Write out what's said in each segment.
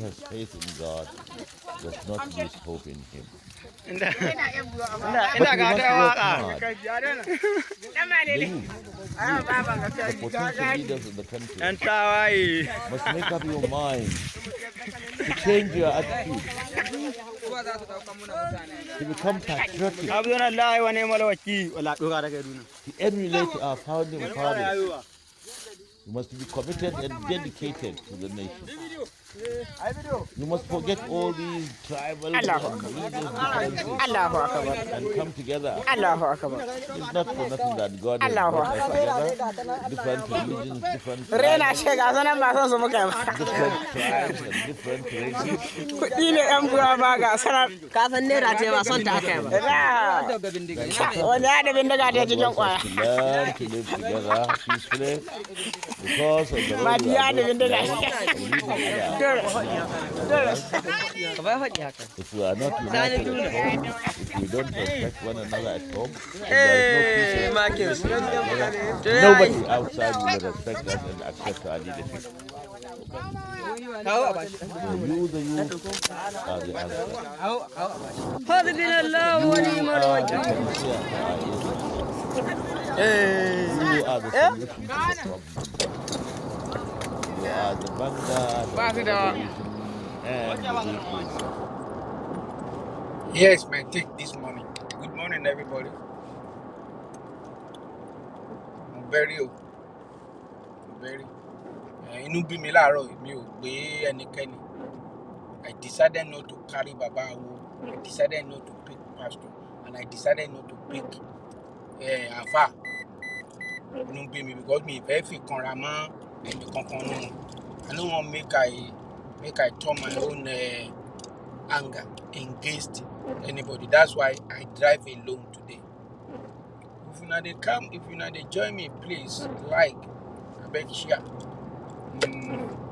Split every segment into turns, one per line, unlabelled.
has faith in God does not lose hope in Him.
But
we must work hard. The youth, the potential leaders of the country, must make up your mind to change your attitude, to become patriotic, to emulate our founding fathers. You must be committed and dedicated to the nation. You must forget all these tribal differences and come together. It's not for nothing that God has brought us together. Different religions, different tribes, and different races. To learn to live together peacefully because of the role we are going to play in leading others. If we are not united at home, if we don't respect one another at home, if there is no peace in Nigeria, nobody outside will respect us and accept our leadership. The youth are the answer. You are the panacea for our ills. You are the solution to the problem. You are the vanguard of the revolution and the weeklies.
Here's my take this morning. Good morning, everybody. I'm very. Inú bí mi láàárọ̀ mi ò gbé ẹnikẹ́ni. I decided not to carry Baba Awo. I decided not to pick pastor, and I decided not to pick Alfa. Inú bí mi because mi ìfẹ́ fi kanra mọ́ ẹnì kankan nù. I don't want make I turn my own anger against anybody. That's why I drive alone today. If you know they join me, please like, I beg share.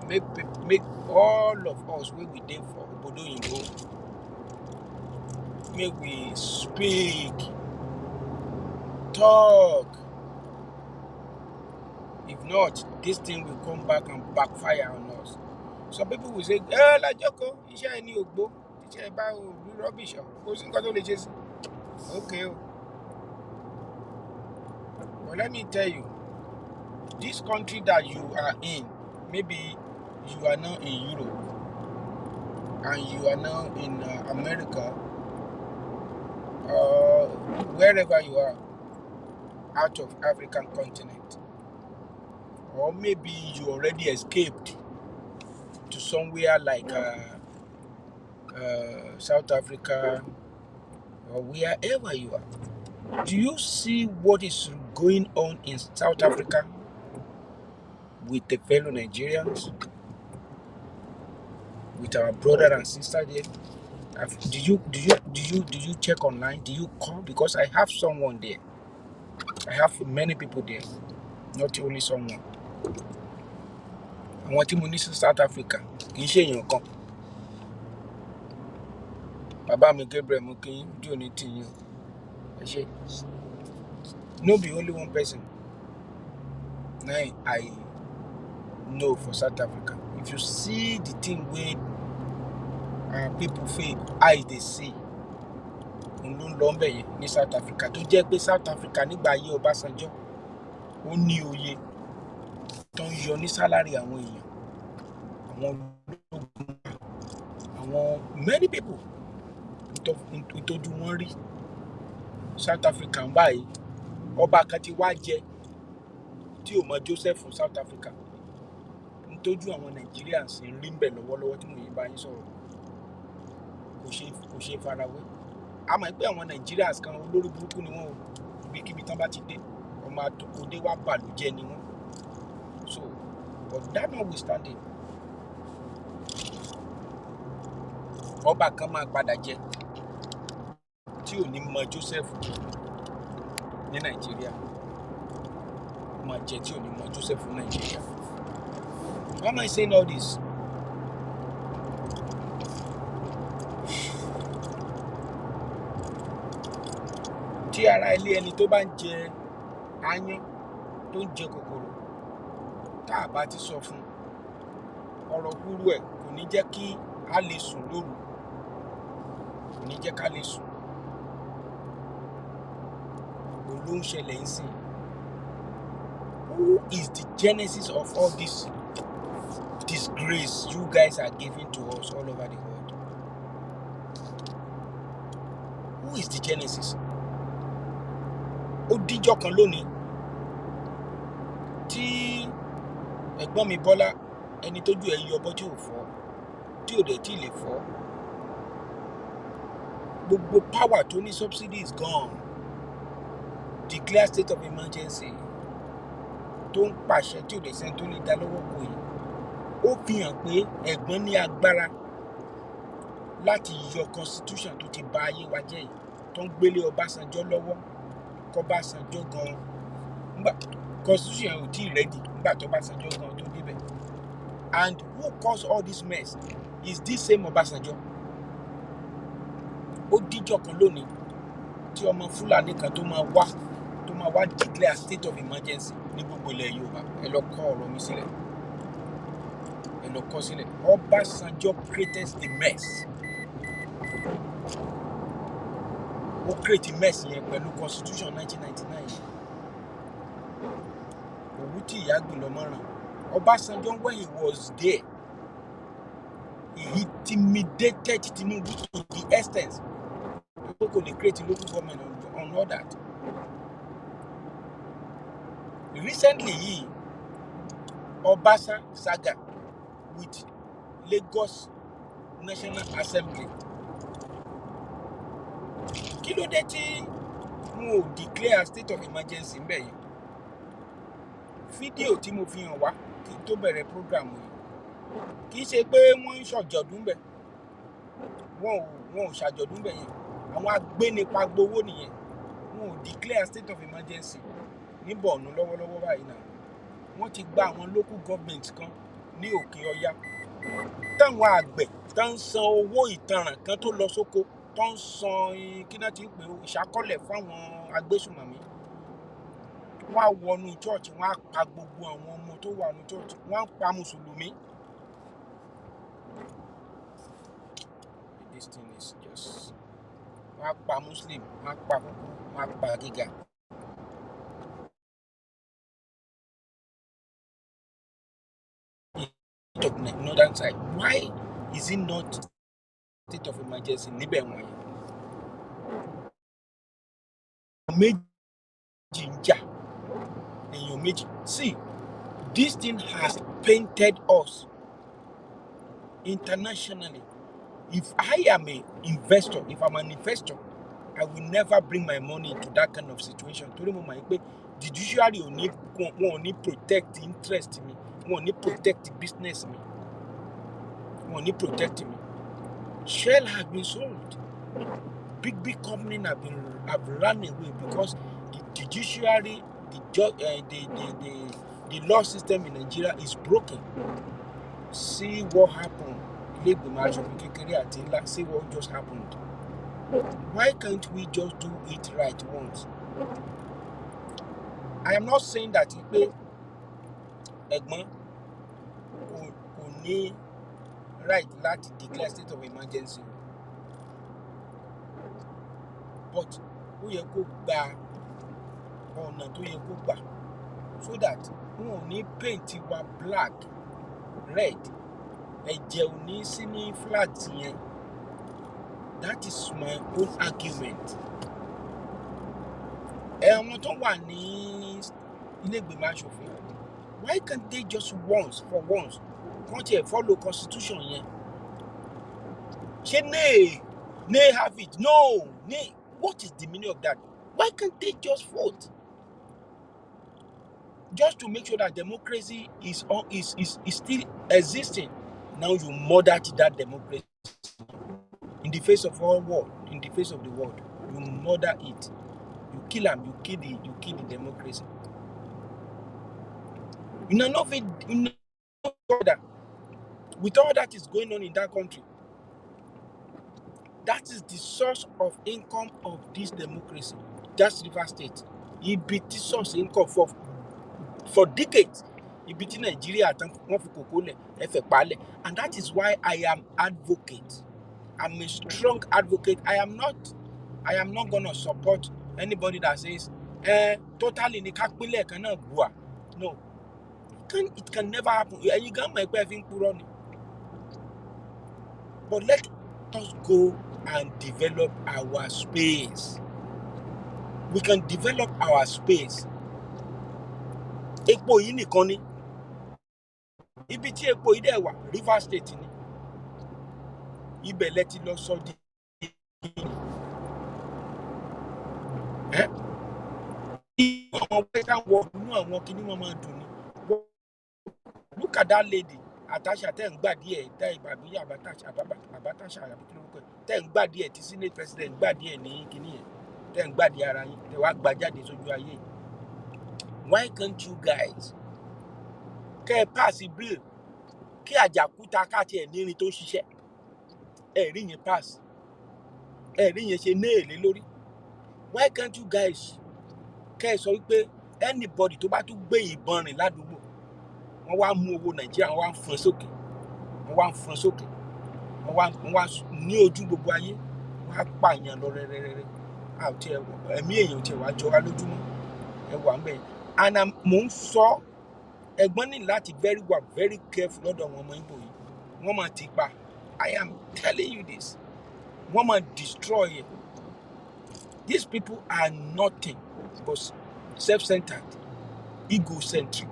Make all of us where we dey for Obodo Oyinbo, make we speak, talk. If not, this thing will come back and backfire on us. Some people will say, la joko, iṣẹ́ ẹni ògbó, iṣẹ́ bá rubbish, kò sí nǹkan tó lè ṣe sí. Okay. But let me tell you, this country that you are in, maybe you are now in Europe and you are now in America, wherever you are, out of African continent, or maybe you already escaped to somewhere like South Africa or wherever you are. Do you see what is going on in South Africa with the fellow Nigerians, with our brother and sister there? Do you check online? Do you call? Because I have someone there. I have many people there, not only someone. I want to to South Africa. Baba mi Gabriel Mukin, do anything you. No, be only one person. Now I know for South Africa. If you see the thing where people feel eyes they see, ní South Africa tó jẹ́ pé South Africa nígbà ayé Ọbásanjọ́ ó ní oyè tó ń yọ ní sálárì àwọn èèyàn, àwọn ológun, àwọn many people ìtọ́jú wọn rí. South Africa ń báyìí ọba kan ti wá jẹ tí ò mọ Joseph fún South Africa nítójú àwọn Nigerians ń rí ń bẹ̀ lọ́wọ́lọ́wọ́ tí mo yìí bá yín sọ̀rọ̀ kò ṣe farawé. A mọ̀ pé àwọn Nigerians kan olórí burúkú ni wọ́n o, ibikíbi tán bá ti dé ọmọ àtòkòdé wá bàlújẹ́ ni wọ́n. So but that notwithstanding, ọba kan máa padà jẹ tí ò ní mọ Joseph ní Nàìjíríà, máa jẹ tí ò ní mọ Joseph ní Nàìjíríà. Why am I saying all this? Tí ara ilé ẹni tó bá ń jẹ aáyán tó ń jẹ kòkòrò tá a bá ti sọ fún ọ̀rọ̀ kúrú ẹ̀ kò ní jẹ́ kí a lè sùn lóru, kò ní jẹ́ ká lè sùn. Òun ló ń ṣẹlẹ̀ ń sìn. Who is the genesis of all this disgrace you guys are giving to us all over the world? Who is the genesis? Ó díjọ́ kan lónìí tí ẹ̀gbọ́n mi Bọ́lá, ẹni tójú ẹ̀ yọ ọbọ̀ tí ò fọ́, tí ò dẹ̀ tí ì lè fọ́, gbogbo power tó ní subsidy is gone, declare state of emergency, tó ń pàṣẹ tí ò dẹ̀ sẹ́ni tó lè dá lọ́wọ́ kò yìí. Ó fi hàn pé ẹ̀gbọ́n ní agbára láti yọ constitution tó ti bà ayé wa jẹ́ yìí, tó ń gbélé Ọbásanjọ́ lọ́wọ́, k'Ọbásanjọ́ gan nígbà constitution ò tí ì ready nígbà tó Ọbásanjọ́ gan tó débẹ̀. And who caused all this mess is this same Ọbásanjọ́. Ó díjọ́ kan lónìí tí ọmọ Fúlàní kan tó máa wá declare state of emergency ní gbogbo ilẹ̀ Yorùbá. Ẹ lọ kọ ọ̀rọ̀ mi sílẹ̀, ẹ lọ kọ sílẹ̀. Ọbásanjọ́ created the mess. Ó create mess yẹn pẹ̀lú constitution 1999. Òwú tí ìyá gbìn lọ mọ́ràn. Ọbásanjọ́, when he was there, he intimidated Tinubu to the extent that he could create a local government on all that. Recently, Obasa saga with Lagos National Assembly. Kí ló dé tí mo declare state of emergency ńbẹ̀ yẹn? Fídíò tí mo fi hàn wá kí n tó bẹ̀rẹ̀ program yìí, kì í ṣe pé wọ́n ń ṣàjọ̀dún bẹ̀, wọn ò ṣàjọ̀dún bẹ̀ yẹn. Àwọn agbénipa gbowó nìyẹn. Wọn ò declare state of emergency ní Borno lọ́wọ́lọ́wọ́ báyìí náà. Wọ́n ti gba àwọn local government kan ní Òkè Ọya, táwọn àgbẹ̀ tó ń san owó ìtanràn kan tó lọ sóko, tó ń san kí náà ti ń pè ó ìṣákọ́lẹ̀ fáwọn agbésùnmọ̀mí. Wọ́n á wọnú church, wọ́n á pa gbogbo àwọn ọmọ tó wà ní church, wọ́n á pa mùsùlùmí. This thing is just, wọ́n á pa Muslim, wọ́n á pa kúkú, wọ́n á pa gíga. Of northern side, why is it not state of emergency níbẹ̀ wọ̀nyí? Méjì ń jà, èèyàn méjì. See, this thing has painted us internationally. If I am an investor, I will never bring my money into that kind of situation. Torí mo mọ̀ pé the judiciary wọn ò ní protect interest mi, wọn ò ní protect business mi, wọn ò ní protect me. Shell has been sold. Big company have run away because the judiciary, the law system in Nigeria is broken. See what happened. See what just happened. Why can't we just do it right once? I am not saying that ẹ̀gbọ́n kò ní right láti declare state of emergency, but ó yẹ kó gba ọ̀nà tó yẹ kó gbà so that wọn ò ní paint wa black, red, ẹ̀jẹ̀ ò ní sí ní flag yẹn. That is my own argument. Àwọn tó wà ní ilé ìgbìmọ̀ aṣòfin, why can't they just once kàn tiẹ̀ follow constitution yẹn? Ṣé nay have it? No, nay. What is the meaning of that? Why can't they just vote? Just to make sure that democracy is still existing. Now you murder that democracy in the face of all world, in the face of the world. You murder it. You kill them. You kill the democracy. You know that with all that is going on in that country, that is the source of income of this democracy. That's River State. It be the source income for decades. ibi tí Nàìjíríà tán wọ́n fi kòkó lẹ̀ ẹ fẹ́ palẹ̀. And that is why I am advocate. I'm a strong advocate. I am not gonna support anybody that says totally ní ká pínlẹ̀ kan náà gbua. No, it can never happen. Ẹ̀yin gan mọ̀ pé ẹ fi ń purọ́ ni. But let us go and develop our space. We can develop our space. Epo yìí nìkan ni. Ibi tí epo yìí dẹ̀ wà, River State ni. Ibẹ̀ lẹ ti lọ sọ di. Àwọn western world nínú àwọn kìíní wọn máa dùn ni. Look at that lady. Atasha tẹ́ ń gbà díẹ̀ tẹ́ ìbàbí Abatasha àbátàṣà tẹ́ ń gbà díẹ̀ tí senate president gbà díẹ̀ ní kíní yẹn tẹ́ ń gbà díẹ̀ ara yín tẹ́ wá gbà jáde sójú ayé. Why can't you guys kẹ́ ẹ pass bill kí Àjàkúta káàtì ẹ̀ nírin tó ṣiṣẹ́ ẹ̀ rí yẹn pass ẹ̀ rí yẹn ṣe néèlé lórí? Why can't you guys kẹ́ ẹ sọ wípé anybody tó bá tún gbé ìbọn rìn ládùúgbò wọ́n wá mú owó Nàìjíríà wọ́n wá ń fún sókè wọ́n wá ní ojú gbogbo ayé wọ́n á pààyàn lọ rẹ́rẹ́rẹ́rẹ́ àti ẹ̀mí èèyàn tí ẹ̀ wá jọra lójúmọ́ ẹ̀ wà ń bẹ̀. And mò ń sọ ẹ̀gbọ́n ní láti very careful lọ́dọ̀ àwọn ọmọ Ìgbò yìí wọ́n máa ti pa. I am telling you this, wọ́n máa destroy it. These people are nothing but self-centered, egocentric,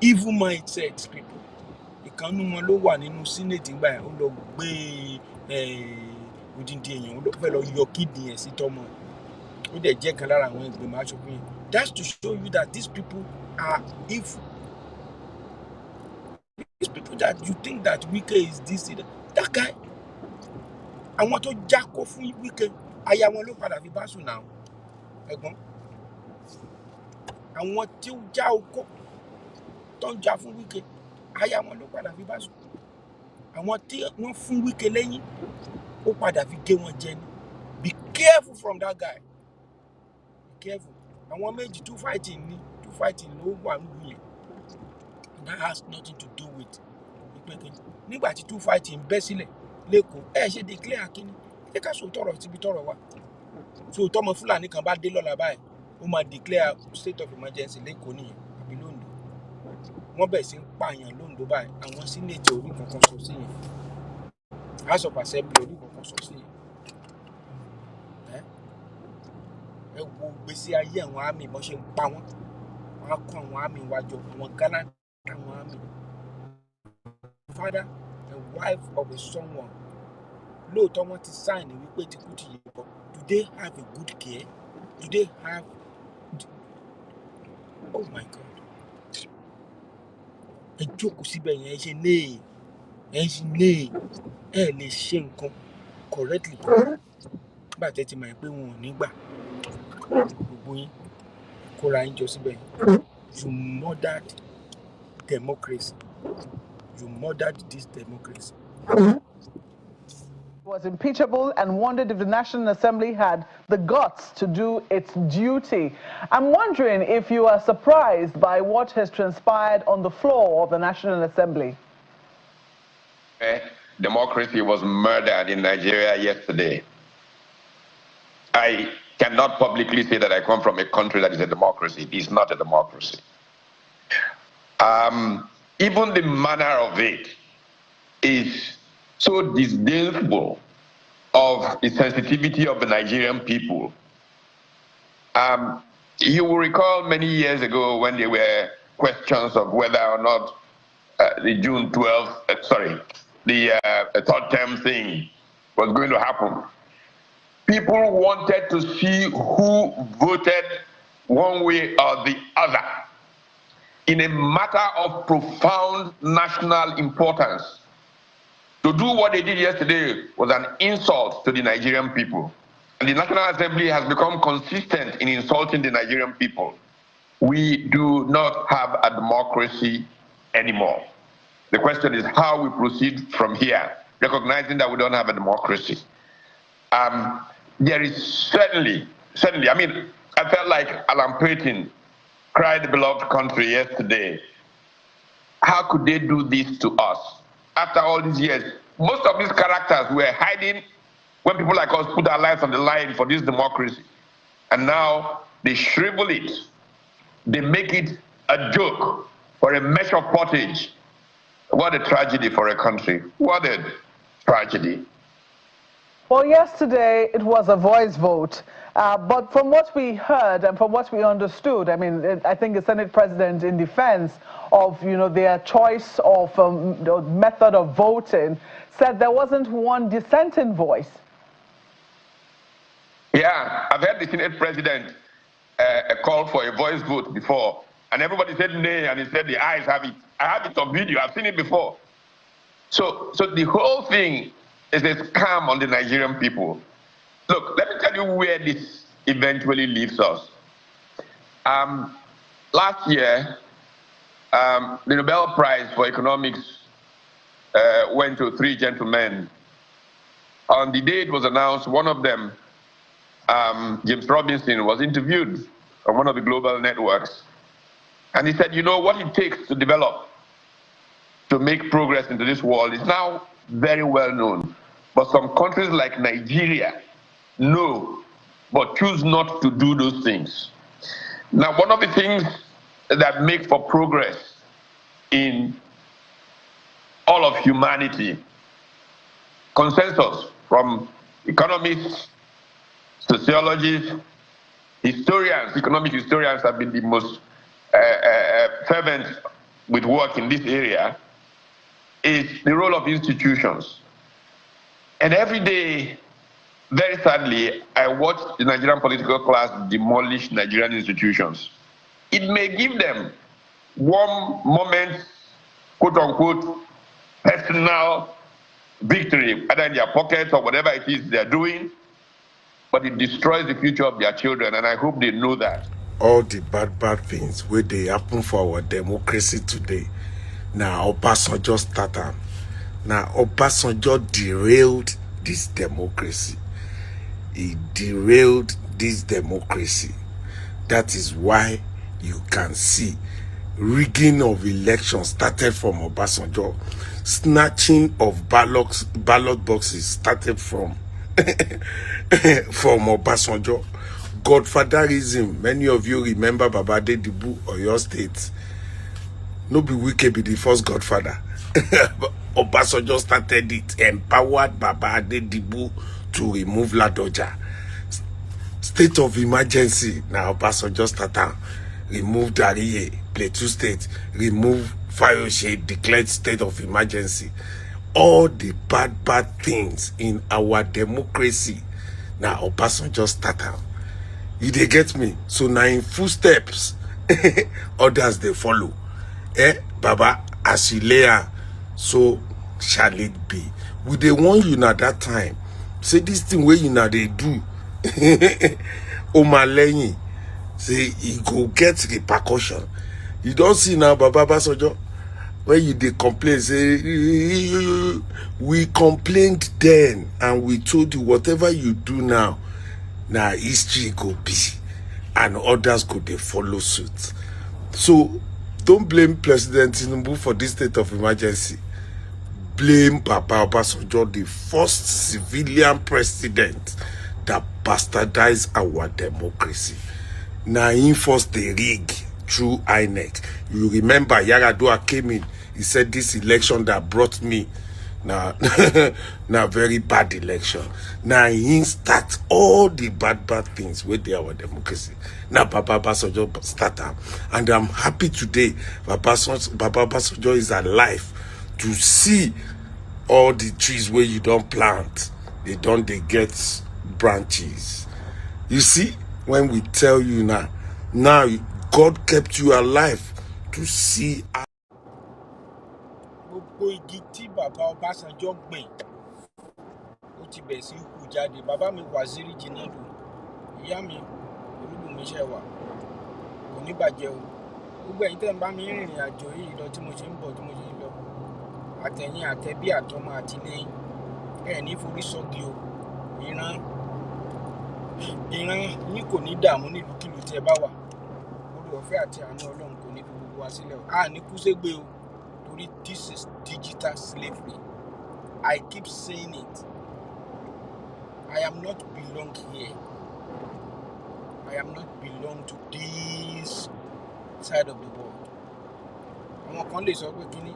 evil mindset people. Ìkànnì wọn ló wà nínú senate gbà yẹn ó lọ gbé odindi èèyàn ó fẹ́ lọ yọ kídìí ẹ̀ sí tọmọ ó dẹ̀ jẹ́ kan lára àwọn ìgbìmọ̀ aṣòfin yẹn. That's to show you that these people are evil. These people that you think that Wike is this, that guy. Àwọn tó jákó fún Wike aya wọn ló padà fi bá sùn náà ẹ̀gbọ́n. Àwọn tí ó já okó tó ń jà fún Wike aya wọn ló padà fi bá sùn. Àwọn tí wọ́n fún Wike lẹ́yìn ó padà fi gé wọn jẹ ni. Be careful from that guy. Be careful. Àwọn méjì two fighting ló wà nínú yẹn. And that has nothing to do with ìpèkè. Nígbà tí two fighting bẹ́ sílẹ̀ lẹ́kọ̀ọ́ ṣe declare kíní ẹ ká sọ tọrọ síbi tọrọ wa. So tọmọ Fúlàní kan bá dé lọ́la báyìí ó máa declare state of emergency lẹ́kọ̀ọ́ nìyẹn àbí lóńdó. Wọ́n bẹ̀ sí ń pààyàn lóńdó báyìí àwọn senate orí kankan sọ sí yẹn. House of Assembly orí kankan sọ sí yẹn. Ẹ wo gbèsè ayé àwọn àmì bọ́n ṣe ń pa wọ́n. Wọ́n á kó àwọn àmì wájọ àwọn Ghana àwọn àmì. Father and wife of a someone lóòótọ́ wọ́n ti sign wípé ti kú ti yẹ bọ́. Do they have a good care? Do they have? Oh my God! Ẹ jókòó síbẹ̀ yẹn ẹ ṣe ẹ lè ṣe nǹkan correctly. Bá a tẹ́tí máa ń pé wọn ò ní gbà gbogbo yín kóra yín jọ síbẹ̀. You murdered democracy. You murdered this democracy.
Was impeachable and wondered if the National Assembly had the guts to do its duty. I'm wondering if you are surprised by what has transpired on the floor of the National Assembly.
Democracy was murdered in Nigeria yesterday. I cannot publicly say that I come from a country that is a democracy. It is not a democracy. Even the manner of it is so disdainful of the sensitivity of the Nigerian people. You will recall many years ago when there were questions of whether or not the June 12th, the third term thing was going to happen. People wanted to see who voted one way or the other in a matter of profound national importance. To do what they did yesterday was an insult to the Nigerian people. And the National Assembly has become consistent in insulting the Nigerian people. We do not have a democracy anymore. The question is how we proceed from here, recognizing that we don't have a democracy. There is certainly, I mean, I felt like Alan Payton cried the beloved country yesterday how could they do this to us? After all these years, most of these characters were hiding when people like us put our lives on the line for this democracy. And now they shrivel it. They make it a joke for a measure of pottage. What a tragedy for a country. What a tragedy.
Well, yesterday it was a voice vote. But from what we heard and from what we understood, I mean, I think the Senate President, in defense of, their choice of the method of voting, said there wasn't one dissenting voice.
Yeah, I've heard the Senate President call for a voice vote before, and everybody said nay, and he said the ayes have it. I have it on video. I've seen it before. So the whole thing is a scam on the Nigerian people. Look, let me tell you where this eventually leaves us. Last year, the Nobel Prize for Economics went to 3 gentlemen. On the day it was announced, one of them, James Robinson, was interviewed on one of the global networks. And he said, what it takes to develop, to make progress into this world is now very well known. But some countries like Nigeria know, but choose not to do those things. Now, one of the things that make for progress in all of humanity, consensus from economists, sociologists, historians, economic historians have been the most fervent with work in this area, is the role of institutions. And every day, very sadly, I watch the Nigerian political class demolish Nigerian institutions. It may give them warm moments, quote unquote, personal victory, either in their pockets or whatever it is they're doing, but it destroys the future of their children, and I hope they know that.
All the bad things where they happen for our democracy today. Now Obasanjo started. Now Obasanjo derailed this democracy. He derailed this democracy. That is why you can see rigging of elections started from Obasanjo. Snatching of ballot boxes started from Obasanjo. Godfatherism, many of you remember Baba Adedibu or your state. No be Wike be the first godfather. Obasanjo started it, empowered Baba Adedibu to remove Ladoja. State of emergency, now Obasanjo started, remove Dariye, Plateau State, remove Fayoshe, declared state of emergency. All the bad things in our democracy, now Obasanjo started. You dey get me? So now in footsteps, others they follow. Baba, as you lay, so shall it be. We dey warn you now that time. Say this thing where you now they do. Omalenyi. Say you go get repercussion. You don't see now, Baba Basojo. When you dey complain, say we complained then and we told you whatever you do now. Now history go be and others go they follow suit. So don't blame President Tinubu for this state of emergency. Blame Baba Obasanjo, the first civilian president that bastardized our democracy. Now he forced the rig through INEC. You remember Yaradua came in, he said this election that brought me now very bad election. Now he start all the bad things with our democracy. Now Baba Basojo started, and I'm happy today Baba Basojo is alive to see all the trees where you don't plant, they get branches. You see, when we tell you now God kept you alive to see.
Gbogbo igi tí bàbá Ọbásanjọ́ gbìn ó ti bẹ̀ sí hù jáde. Bàbá mi Waziri Jinadu, ìyá mi Olúbùnmiṣẹ́ wà, kò ní bàjẹ́ o. Gbogbo ẹ̀yin tẹ́ ń bá mi rìnrìn àjò yìí lọ tí mo ṣe ń bọ̀ tí mo ṣe ń lọ. Àtẹ̀yìn àtẹ̀bí àtọmọ àtìlẹ́yìn ẹ̀ ní forí sọ́gi o. Ìran yín kò ní dààmú nílùúkìlú tí ẹ bá wà. Oore ọ̀fẹ́ àti àánú Ọlọ́run kò ní fi gbogbo wa sílẹ̀ o. A ní kú ségbé o. This is digital slavery. I keep saying it. I am not belong here. I am not belong to this side of the world. Àwọn kan lè sọ pé kíní,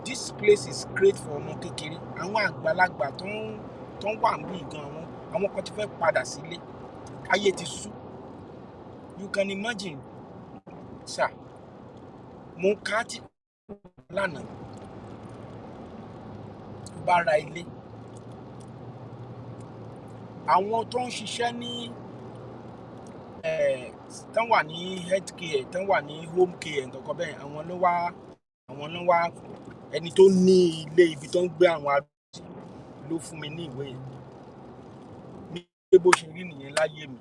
this place is great for ọmọ kékeré. Àwọn àgbàlagbà tó ń wà níbí gan àwọn kan ti fẹ́ padà sílé. Ayé ti sú. You can imagine, sir. Mo ká tí lánàá bá ra ilé. Àwọn tó ń ṣiṣẹ́ ní tán wà ní health care, tán wà ní home care nǹkan kan bẹ́ẹ̀, àwọn ló wá ẹni tó ní ilé ibi tó ń gbé àwọn arúgbó ló fún mi ní ìwé yẹn. Ní pé bó ṣe rí nìyẹn láyé mi.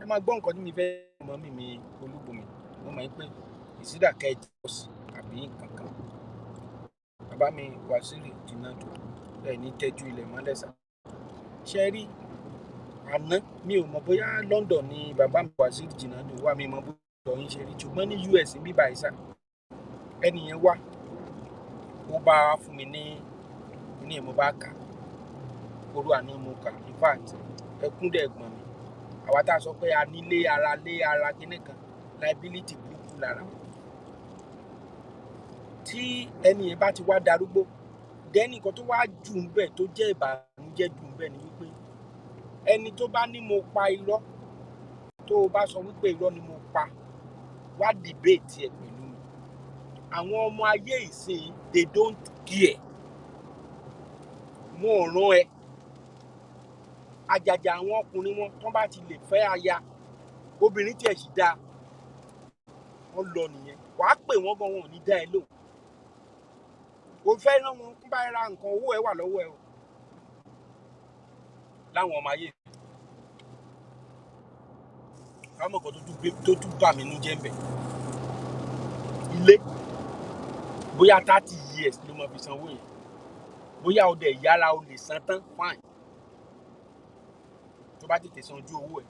Ẹ máa gbọ́ nǹkan tí mi fẹ́ mọ́ mi Olúbùnmi. Mo mọ̀ pé ìsídàkẹ́ ìjọsìn àbí kankan. Bàbá mi Wàsílì Jìnàdù ẹ̀ ní tẹ́jú ilẹ̀ mọ́lẹ́sà. Ṣé rí àná mi ò mọ̀ bóyá London ni bàbá mi Wàsílì Jìnàdù wà, mi mọ̀ bóyá ọ̀dọ̀ yín ṣe rí, ṣùgbọ́n ní US bí báyìí sá ẹni yẹn wá ó bá fún mi ní mo bá kà orú àná mo kà, in fact ẹkún dẹ̀ gbọ̀n mi. Àwa tá a sọ pé a nílé ara kíní kan liability burúkú lára. Tí ẹni yẹn bá ti wá darúgbó, dẹ́nì kan tó wá jù ń bẹ̀ tó jẹ́ ìbànújẹ́ jù ń bẹ̀ ni wípé ẹni tó bá ní mo pa irọ́, tó o bá sọ wípé irọ́ ni mo pa, wá debate ẹ̀ pẹ̀lú mi. Àwọn ọmọ ayé ìsìn they don't care. Wọn ò rán ẹ. Àjàjà àwọn ọkùnrin wọn tó bá ti lè fẹ́ aya, obìnrin tí ẹ̀ sì dáa, wọ́n lọ nìyẹn. Wàá pè wọ́n gan, wọn ò ní dá ẹ lóhùn. O fẹ́ rán wọn kún bá ra nǹkan, owó ẹ wà lọ́wọ́ ẹ o. Láwọn ọmọ ayé àwọn ọmọ kan tó tún bà mí nú jẹ́ ń bẹ̀. Ilé bóyá 30 years ló máa fi sanwó yẹn. Bóyá o dẹ̀ yára o lè san tán, fine. Tó bá tètè san ojú owó ẹ̀.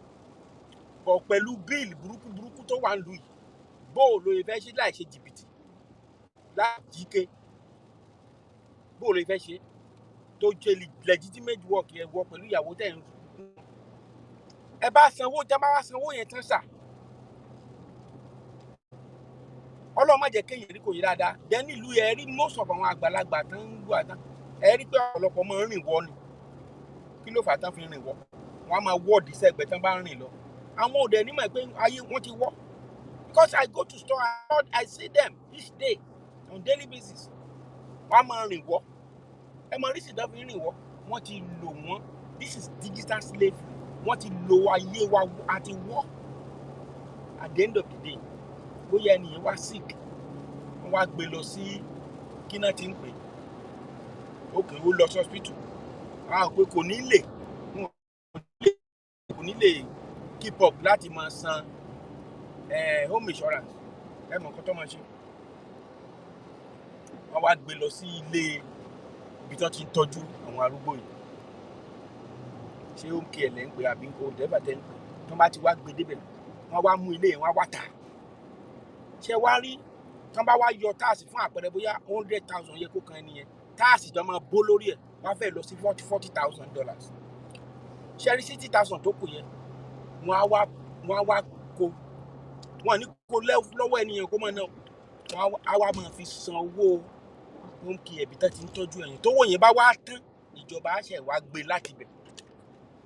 Bọ̀ pẹ̀lú bíìlì burúkú tó wà ń lù yìí, bóò ló fẹ́ ṣe láì ṣe jìbìtì, láì jíké. Bóò ló fẹ́ ṣe tó jẹ́ legitimate work yẹn wọ pẹ̀lú ìyàwó tẹ̀ ń rú. Ẹ bá sanwó, jẹ́ bá wá sanwó yẹn tán sà. Ọlọ́run má jẹ́ kéèyàn rí kò yí dáadáa. Then ìlú yẹn rí most of àwọn àgbàlagbà tán ń lù àtàn. Ẹ rí pé ọ̀pọ̀lọpọ̀ máa ń rìn wọ́ ni. Kí ló fà tán fi rìn wọ́? Wọ́n á máa wọ́ọ̀dì sẹ́gbẹ̀ẹ́ tán bá ń rìn lọ. Àwọn òde nímọ̀ pé ayé wọ́n ti wọ́. Because I go to store, I see them each day on daily basis. Wọ́n á máa rìn wọ́. Ẹ mọ oríṣìí tán fi rìn wọ́. Wọ́n ti lò wọ́n. This is digital slavery. Wọ́n ti lo ayé wa àti wọ́. At the end of the day, bóyá ẹnìyẹn wá sick, wọ́n wá gbé lọ sí kí náà ti ń pè. Okay, ó lọ sí hospital. Pé kò ní lè keep up láti máa san home insurance. Ẹ mọ̀ nǹkan tó máa ṣe. Wọ́n wá gbé lọ sí ilé ibi tó ti ń tọ́jú àwọn arúgbó yìí. Ṣé home care lẹ́ ń pè àbí old everton? Tó bá ti wá gbé débẹ̀, wọ́n wá mú ilé yẹn, wọ́n wá tà. Ṣé wá rí tán bá wá yọ táàsì fún àpẹẹrẹ bóyá 100,000 yẹ kó kan ẹni yẹn, táàsì tó máa bó lórí ẹ̀ wọ́n fẹ́ lọ sí $40,000. Ṣé rí 60,000 tó kù yẹn, wọ́n á wá kó, wọ́n ní kó lọ́wọ́ ẹni yẹn kó máa ná, wọ́n á wá máa fi san owó home care ibi tó ti ń tọ́jú ẹ̀yìn. Tówó yẹn bá wá tán, ìjọba á ṣẹ̀ wá gbé láti bẹ̀.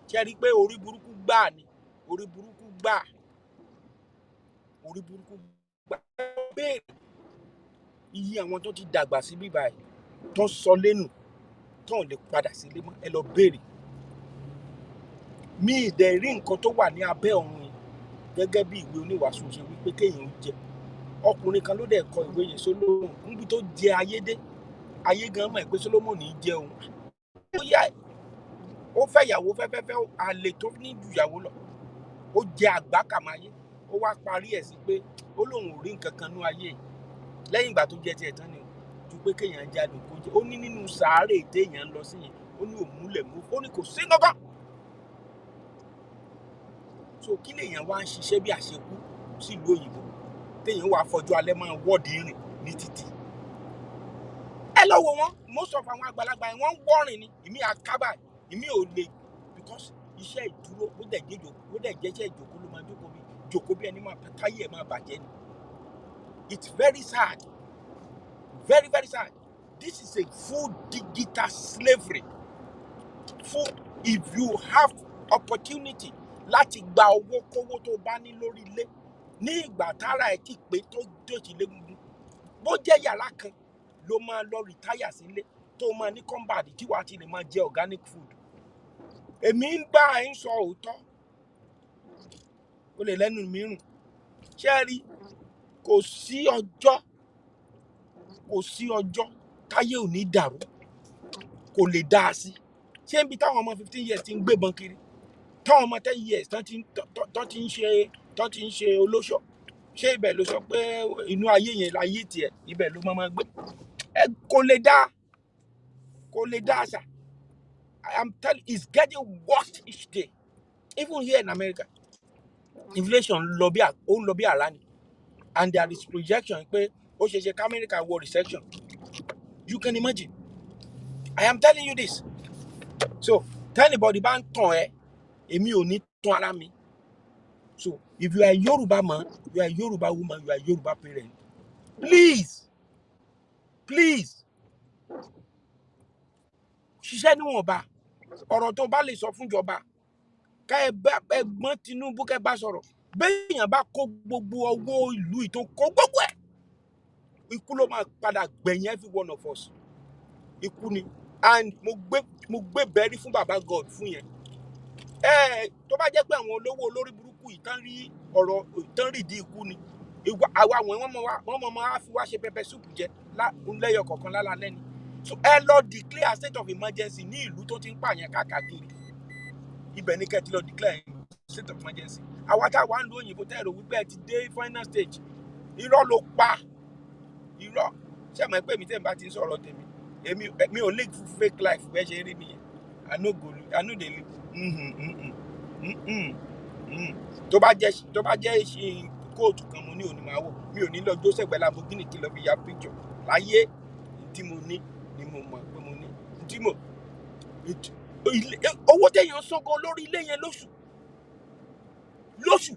Ṣé rí pé orí burúkú gbà ni? Orí burúkú gbà. Béèrè iye àwọn tó ti dàgbà sí bíbá ẹ̀ tó ń sọ lẹ́nu tó ń lè padà sílé mọ́, ẹ lọ béèrè. Mi ìdẹ̀ rí nǹkan tó wà ní abẹ́ ọ̀run yìí gẹ́gẹ́ bí ìwé oníwàásù ṣe wípé kéèyàn jẹ. Ọkùnrin kan ló dẹ̀ kọ ìwé yẹn, Solomon, níbi tó jẹ ayé dé. Ayé gan mọ̀ pé Solomon ní jẹ òun. Ó fẹ́ ìyàwó fẹ́fẹ́fẹ́ àlè tó ní ju ìyàwó lọ. Ó jẹ àgbákàmáyé. Ó wá parí ẹ̀ sí pé ó lóun ò rí nǹkan kan ní ayé yìí. Lẹ́yìn ìgbà tó jẹ tiẹ̀ tán ni ju pé kéèyàn jáde kó jẹ. Ó ní nínú sàárè téèyàn ń lọ sí yẹn, ó ní òmùlẹ̀ mú, ó ní kò sí kankan. So kí lèèyàn wá ń ṣiṣẹ́ bí àṣekú sílùú òyìnbó téèyàn wà fọjú alẹ́ máa wọ́ọ̀dì rìn ní títì. Ẹ lọ wo wọn, most of àwọn àgbàlagbà yẹn wọ́n wọ́rin ni, ìmí àkábà, ìmí ò le, because iṣẹ́ ìdúró ó dẹ̀ jẹ́ iṣẹ́ ìjókòó ló máa jókòó bí ẹni máa káyé ẹ̀ máa bàjẹ́ ni. It's very sad, very very sad. This is a full digital slavery. Full, if you have opportunity láti gba owó kówó tó bá ní lórí ilé ní ìgbà tára ẹ̀ ti pé tó dòjì lé gbogbo bó jẹ́ yàrá kan ló máa lọ rìtáyà sílé tó máa ní kọ́ńbàdì tí wàá ti lè máa jẹ organic food. Èmi ń bá ẹ̀ ń sọ òótọ́, ó lè lẹ́nu mi rùn. Ṣé rí, kò sí ọjọ́ táyé ò ní dàrú, kò lè dá sí. Ṣé ibi táwọn ọmọ 15 years ti ń gbébọn kiri, táwọn ọmọ 10 years tán ti ń ṣe olóṣọ, ṣé ibẹ̀ ló sọ pé inú ayé yẹn láyé tiẹ̀ ibẹ̀ ló máa gbé? Kò lè dá sà. I am telling you, it's getting worse each day. Even here in America, inflation lọ bí àrá ni, and there is projection pé ó ṣe ṣe America wọ recession. You can imagine. I am telling you this. So tell anybody bá ń tàn ẹ́, èmi ò ní tàn ara mi. So if you are a Yoruba man, you are a Yoruba woman, you are a Yoruba parent, please ṣiṣẹ́ níwọ̀nba. Ọ̀rọ̀ tó bá lè sọ fún ìjọba, ká ẹgbọ́n Tinubu kẹ́ bá sọ̀rọ̀. Béèyàn bá kó gbogbo owó ìlú ìtò kó gbogbo ẹ̀, ikú ló máa padà gbẹ̀yìn every one of us. Ikú ni. And mo gbé bẹ́rí fún bàbá God fún yẹn. Tó bá jẹ́ pé àwọn olówó olórí burúkú yìí tán rí ọ̀rọ̀ tán rí di ikú ni, àwa wọ́n mọ̀ fi wá ṣe pẹpẹ súpù jẹ lẹ́yọ kọ̀ọ̀kan lálẹ́ ni. So ẹ lọ declare state of emergency ní ìlú tó ti ń pààyàn káàkiri. Ibẹ̀ ni kẹ́ ti lọ declare state of emergency. Àwa tá wà ń lo òyìnbó tẹ́rọ wípé ẹ ti dé final stage. Irọ́ ló pa. Irọ́. Ṣé mọ̀ pé mi tẹ́ ń bá ti ń sọ̀rọ̀ tèmi? Èmi ò live fake life bẹ́ẹ̀ ṣe rí mi yẹn. I no dey live. Tó bá jẹ́ ṣe kóòtù kan mo ní òní máa wò, mi ò ní lọ Joseph Lamborghini kí lọ fi ya picture. Láyé tí mo ní ni mo mọ̀ pé mo ní. Owó téèyàn san gan lórí ilé yẹn lóṣù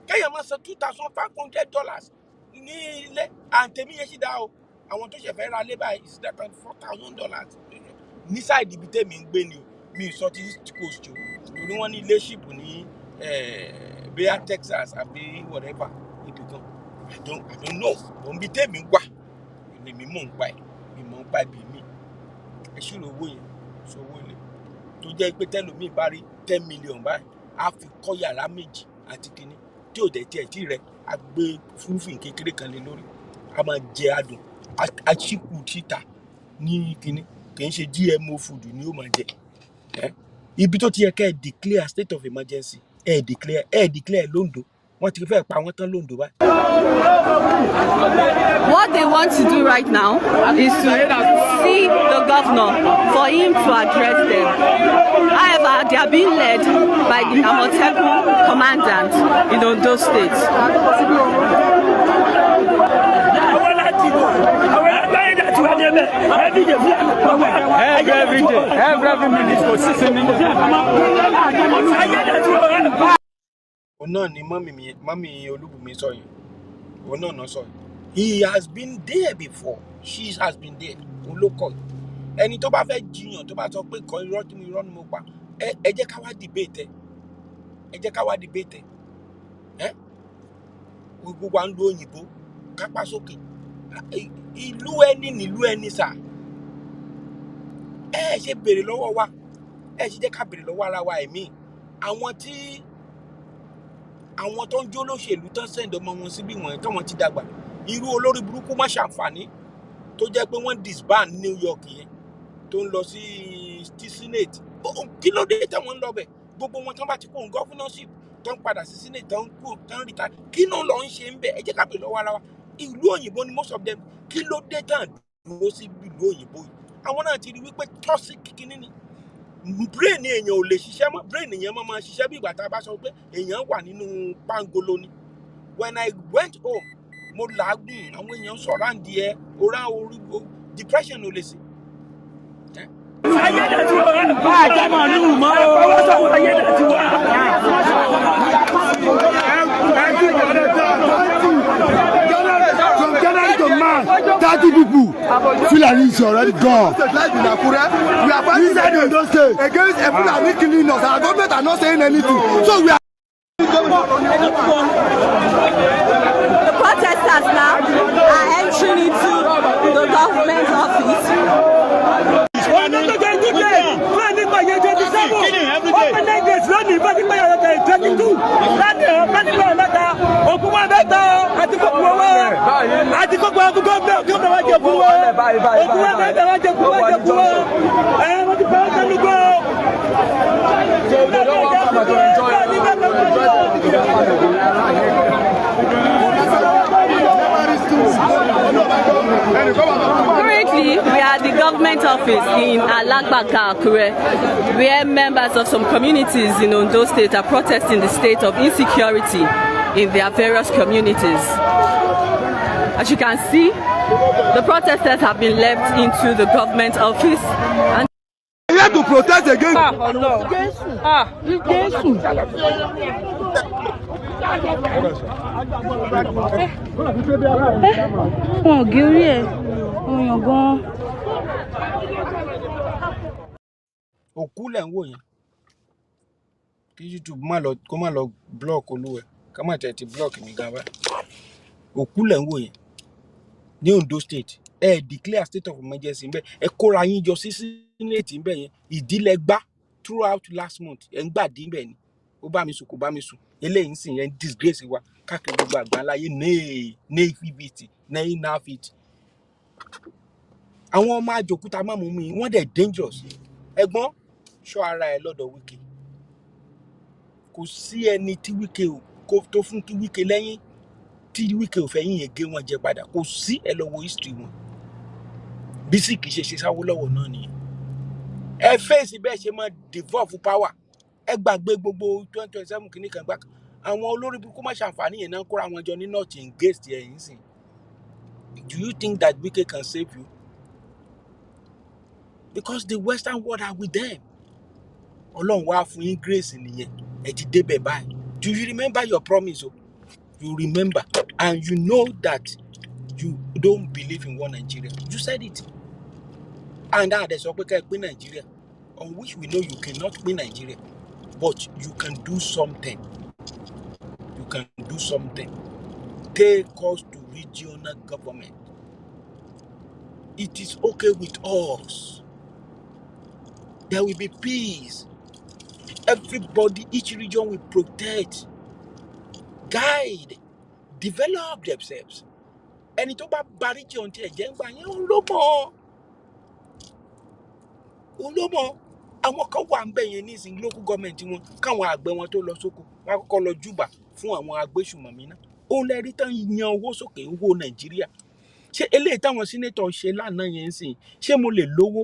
kéèyàn máa san $2,500 ní ilé, àǹtẹ̀mí yẹn sì dá o. Àwọn tó ṣẹ̀fẹ̀ ra lé báyìí is that $4,000 ní sáìdì ibi tèmi ń gbé ni o. Mi sọ ti East Coast o, torí wọ́n ní leadership ní bóyá Texas àbí whatever ibi kan. I don't know. Òun bí tèmi wà lèmi mọ̀ ń pa ẹ̀, mi mọ̀ ń pa ibi mi. Ẹ ṣírò owó yẹn sówó ilé tó jẹ́ pé tẹ́lòmíì bá rí 10 million báyìí, á fi kọ́ yàrá méjì àti kìíní tí ò dẹ̀ tiẹ̀ tí rẹ̀ á gbé fúnfìn kékeré kan lé lórí, á máa jẹ adùn, àṣìkù síta ní kìíní, kì í ṣe GMO food ni ó máa jẹ. Ibi tó ti yẹ kẹ́ ẹ declare state of emergency, ẹ declare Londo. Wọ́n ti fẹ́ pa wọ́n tán Londo báyìí.
What they want to do right now is to see the governor for him to address them. However, they are being led by the Amotekun commandant in Ondo State.
Every minute for 6 minutes.
Òun náà ni mọ́mì Olúbùnmi sọ yẹn. Òun náà náà sọ yẹn. He has been there before. She has been there. Òun ló kọ̀. Ẹni tó bá fẹ́ jiyàn tó bá sọ pé kọ́ irọ́ ni mo pa. Ẹ jẹ́ ká wá debate. Gbogbo wa ń lo òyìnbó kápá sókè. Ìlú ẹni nílùú ẹni sà. Ẹ ṣe béèrè lọ́wọ́ wa. Ẹ ṣe jẹ́ ká béèrè lọ́wọ́ ara wa ẹ̀mí. Àwọn tó ń jó lóṣèlú tán sẹ́ǹdọ̀ ọmọ wọn síbí wọ̀nyí tó wọ́n ti dàgbà. Irú olórí burúkú má ṣàǹfààní tó jẹ́ pé wọ́n disband New York yẹn tó ń lọ sí Senate. Kí ló dé táwọn ń lọ bẹ̀? Gbogbo wọn tán bá ti kó governorship tó ń padà sí Senate tó ń kú tó ń retire. Kí ló lọ ń ṣe ń bẹ̀? Ẹ jẹ́ ká béèrè lọ́wọ́ ara wa. Ìlú òyìnbó ni most of them. Kí ló dé tán dúró sí ìlú òyìnbó yìí? Àwọn náà ti rí wípé toxic kíní ni. Brain èèyàn ò lè ṣiṣẹ́ mọ́. Brain èèyàn máa ṣiṣẹ́ bí ìgbà tá a bá sọ pé èèyàn wà nínú pangolo ni. When I went home, mo làágùn àwọn èèyàn surround ẹ ora orí depression ò lè sí.
From January to March, 30 people Fulani is already gone. We are fighting inside Ondo State against a Fulani killing us. Our government are not saying anything. So we are.
The protesters now are entering into the government office. Currently, we are at the government office in Alawo, where members of some communities in Ondo State are protesting the state of insecurity in their various communities. As you can see, the protesters have been left into the government office. And
we have to protest against.
Òkú lẹ̀ ń wò yẹn kí YouTube kó má lọ block olúwẹ̀ ká má tẹ̀ ti block mi gan báyìí. Òkú lẹ̀ ń wò yẹn ní Ondo State declare state of emergency ńbẹ̀ ẹ kóra yín jọ sí Senate ńbẹ̀ yẹn ìdílé gbá throughout last month ẹ̀ ń gbàdí ńbẹ̀ ni ó bá mi sùn kò bá mi sùn eléyìí ń sìn yẹn disgrace wa káàkiri gbogbo àgbáńláyé ní fbt ní nafit. Àwọn ọmọ àjòkúta má mú mi wọ́n dẹ̀ dangerous. Ẹ̀gbọ́n ṣọ́ ara ẹ lọ́dọ̀ Wike kò sí ẹni tí Wike tó fún kí Wike lẹ́yìn tí Wike ò fẹ́ yín yẹn gé wọn jẹ padà kò sí ẹ lọ wo history wọn bí sì kì í ṣe Sáwólọ́wọ̀ náà nìyẹn. Ẹ fèsì bẹ́ẹ̀ ṣe máa devolve power ẹ gbàgbé gbogbo 2027 kìíní kan gbà àwọn olórí burúkú má ṣàǹfààní yẹn náà kóra wọn jọ ní north engaged ẹ̀yìn sìn. Do you think that Wike can save you? Because the Western world are with them. Ọlọ́run wá fún yín grace nìyẹn ẹ ti débẹ̀ báyìí. Do you remember your promise? You remember and you know that you don't believe in one Nigeria. You said it. And that is what we can pin Nigeria, on which we know you cannot pin Nigeria, but you can do something. You can do something. Take us to regional government. It is okay with us. There will be peace. Everybody, each region will protect, guide, develop themselves. Ẹni tó bá barí tí ohun tí ẹ̀jẹ̀ ń gbà yẹn òun ló mọ̀. Àwọn kan wà ń bẹ̀ yẹn nísìnyí local government wọn káwọn àgbẹ̀ wọn tó lọ sóko wọn kọ́kọ́ lọ júbà fún àwọn agbésùmọ̀mí náà. Òun lẹ́rí tán yan owó sókè owó Nàìjíríà. Ṣé eléyìí táwọn sínétọ̀ ṣe lánàá yẹn sìn ṣé mo lè lówó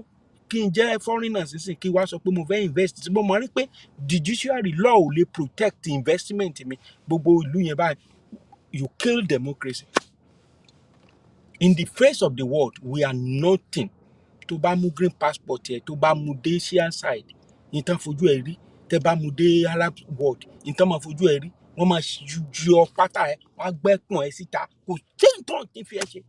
kí n jẹ́ foreigner sísìn kí wá sọ pé mo fẹ́ invest mo mọ̀ rí pé judiciary law ò lè protect investment mi gbogbo ìlú yẹn báyìí. You kill democracy. In the face of the world, we are nothing. Tó bá mú green passport ẹ tó bá mú dé Asian side ìtàn fojú ẹ rí tẹ bá mú dé Arab world ìtàn máa fojú ẹ rí wọ́n máa ju ọ pátá ẹ wọ́n á gbẹ́pọ̀n ẹ síta kò tí nǹkan tí fi ẹ ṣe.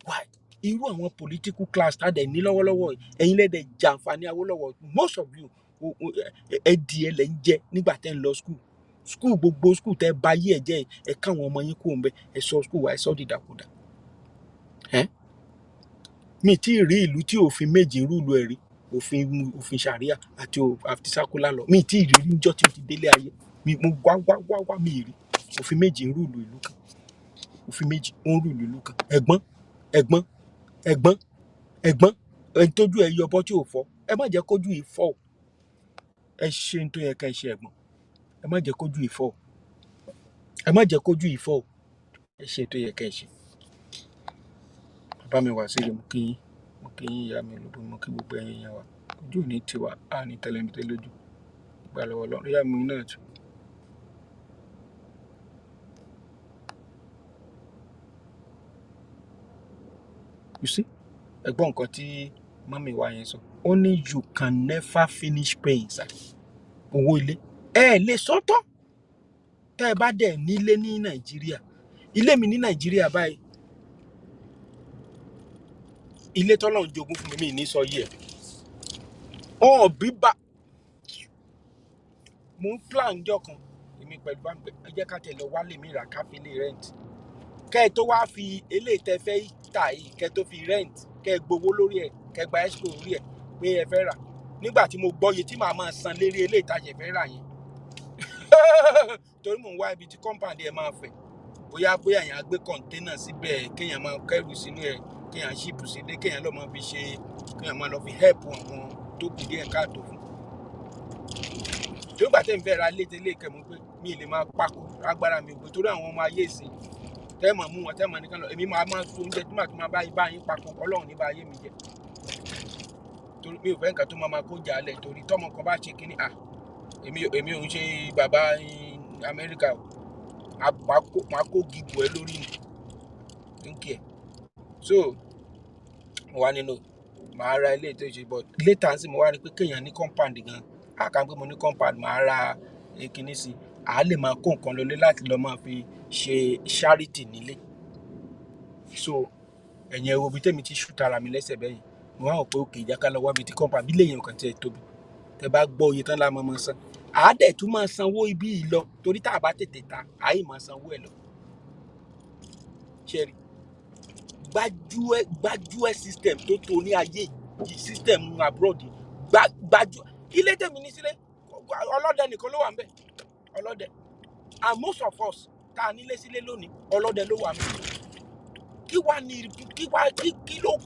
Why? Irú àwọn political class tá dẹ̀ ní lọ́wọ́lọ́wọ́ ẹ̀yin lẹ́dẹ̀ jàǹfààní Awólọ́wọ̀ most of you ẹ̀dìẹ̀ lẹ́ ń jẹ nígbà tẹ́ ń lọ school gbogbo school tẹ́ bá yí ẹ̀ jẹ́ ẹ̀ káwọn ọmọ yín kó ń bẹ ẹ̀ sọ school wa ẹ̀ sọ dìdàkudà. Mi tí ì rí ìlú tí òfin méjì rúlu ẹ̀ rí òfin sharia àti circular law mi tí ì rí níjọ́ tí mo ti délé ayé mo wá mi rí òfin méjì ń rúlu ìlú kan òfin méjì ń rúlu ìlú kan ẹ̀gbọ́n ẹni tójú ẹ yọbọ tí ò fọ́ ẹ má jẹ́ kójú yìí fọ́ ẹ ṣe ní tó yẹ ká ẹ ṣe ẹ̀gbọ́n ẹ má jẹ́ kójú yìí fọ́ ẹ ṣe tó yẹ ká ẹ ṣe. Bàbá mi wá sílẹ̀ mo kí yín ìyá mi olóbó mo kí gbogbo ẹ̀yin yẹn wá ojú ní tiwa á ní tẹlẹmítẹ lójú gbà lọ́wọ́ Ọlọ́run ìyá mi náà tù. You see? Ẹ̀gbọ́n nǹkan tí mọ́mì wa yẹn sọ. Ó ní you can never finish paying, sir. Owó ilé. Ẹ lè sọ́tọ̀. Tẹ́ ẹ bá dẹ̀ nílé ní Nàìjíríà. Ilé mi ní Nàìjíríà báyìí. Ilé tọ́lọ́run jogún fún mi ní sọ yìí ẹ̀. Ó bíbá. Mo ń plan jọ́ kan. Èmi pẹ̀lú bá ń gbé. Ẹ jẹ́ ká tẹ̀ lọ wálé mi rà ká fi lè rent. Kẹ́ ẹ tó wá fi eléyìí tẹ́ fẹ́ tà yìí, kẹ́ ẹ tó fi rent, kẹ́ ẹ gbowó lórí ẹ̀, kẹ́ ẹ gba escrow lórí ẹ̀ pé ẹ fẹ́ rà. Nígbà tí mo gbọ́ iye tí màá máa san lérí eléyìí tá ṣe fẹ́ rà yẹn. Torí mò ń wá ibi tí compound ẹ máa fẹ̀. Bóyá èèyàn á gbé container síbẹ̀, kéèyàn máa kẹ́rù sínú ẹ̀, kéèyàn ship sílé, kéèyàn lọ máa fi ṣe, kéèyàn máa lọ fi help àwọn tó kù díẹ̀ káàtó fún. Nígbà tí mo fẹ́ ra létélé kẹ́mu pé mi lè máa pákó agbára mi gbé torí àwọn ọmọ ayé ìsìn. Tẹ́ mọ̀ mú wọn, tẹ́ mọ̀ nìkan lọ. Èmi máa so oúnjẹ tí màá tún máa bá yín pákó. Ọlọ́run ní bá ayé mi jẹ́. Torí mi ò fẹ́ nǹkan tó máa kó jà lẹ̀ torí tọ́mọ kan bá ṣe kíní èmi ò ń ṣe bàbá Amẹ́ríkà o. Máa kó gígbó ẹ lórí mi. Don't care. So mo wá nínú màá ra ilé tó ṣe but later sí mo wá rí pé kéèyàn ní compound gan. Àkàn pé mo ní compound màá ra kíní sí. À lè máa kó nǹkan lọlé láti lọ máa fi ṣe charity nílé. So ẹ̀yin ẹ̀rọ ibi tẹ́mi ti shoot ara mi lẹ́sẹ̀ bẹ́yìn. Mo wá rò pé òkè ìjà ká lọ wá ibi tí compound bí lèyìn ọkàn tí ẹ tóbi. Tẹ́ bá gbọ́ iye tán lá máa san. À dẹ̀ tún máa sanwó ibi yìí lọ torí tá a bá tètè ta àyè máa sanwó ẹ̀ lọ. Ṣẹ́rí gbájúẹ̀ system tó tó ní ayé yìí system abroad gbájú ilé tèmi ní sílé ọlọ́dẹ nìkan ló wà ńbẹ̀ ọlọ́dẹ and most of us tá a nílé sílé lónìí ọlọ́dẹ ló wà ńbẹ̀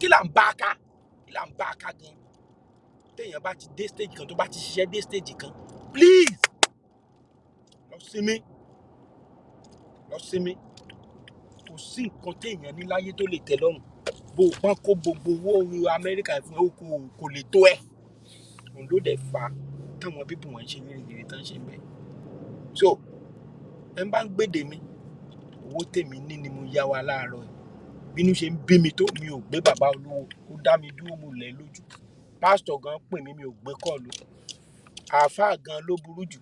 kí là ń bá a ká gan téèyàn bá ti dé stage kan tó bá ti ṣiṣẹ́ dé stage kan please lọ sinmi kò sí nǹkan téèyàn ní láyé tó lè tẹ́ lọ́rùn bó pọ́n kó gbogbo owó Amẹ́ríkà fún oko kò lè tó ẹ̀ òun ló dẹ̀ fa táwọn bíbù wọn ṣe yìrìyìrì tán ṣe ń bẹ̀. So ẹ bá ń gbèdè mi owó tèmi ní ni mo yá wa láàárọ̀ yìí bínú ṣe ń bí mi tó mi ò gbé bàbá olówó ó dá mi dúró mo lẹ̀ lójú pásítọ̀ gan pè mí mi ò gbé kọ́ọ̀lù àáfàá gan ló burú jù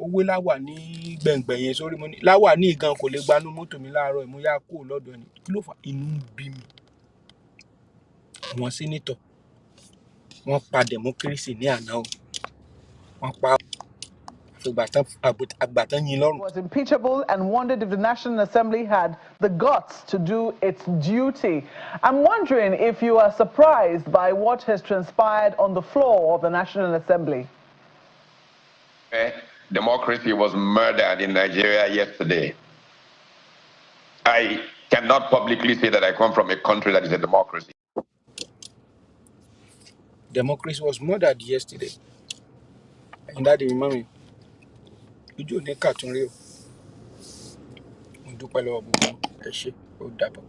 owó láwà ní gbẹ̀ngbẹ̀ yẹn sórí mo ní láwà ní ìgan kò lè gbanú mọ́tò mi láàárọ̀ mo yá kó lọ́dọ̀ ni kí ló fà inú ń bí mi. Àwọn sẹ́nítọ̀ wọ́n pa democracy ní àná o wọ́n pa àgbàtàn yín lọ́rùn.
Was impeachable and wondered if the National Assembly had the guts to do its duty. I'm wondering if you are surprised by what has transpired on the floor of the National Assembly.
Democracy was murdered in Nigeria yesterday. I cannot publicly say that I come from a country that is a democracy.
Democracy was murdered yesterday. And that remind me. Ojú ò ní kàtún rí o. Mo dúpẹ́ lọ́wọ́ gbogbo ẹ ṣé ó dàbọ̀.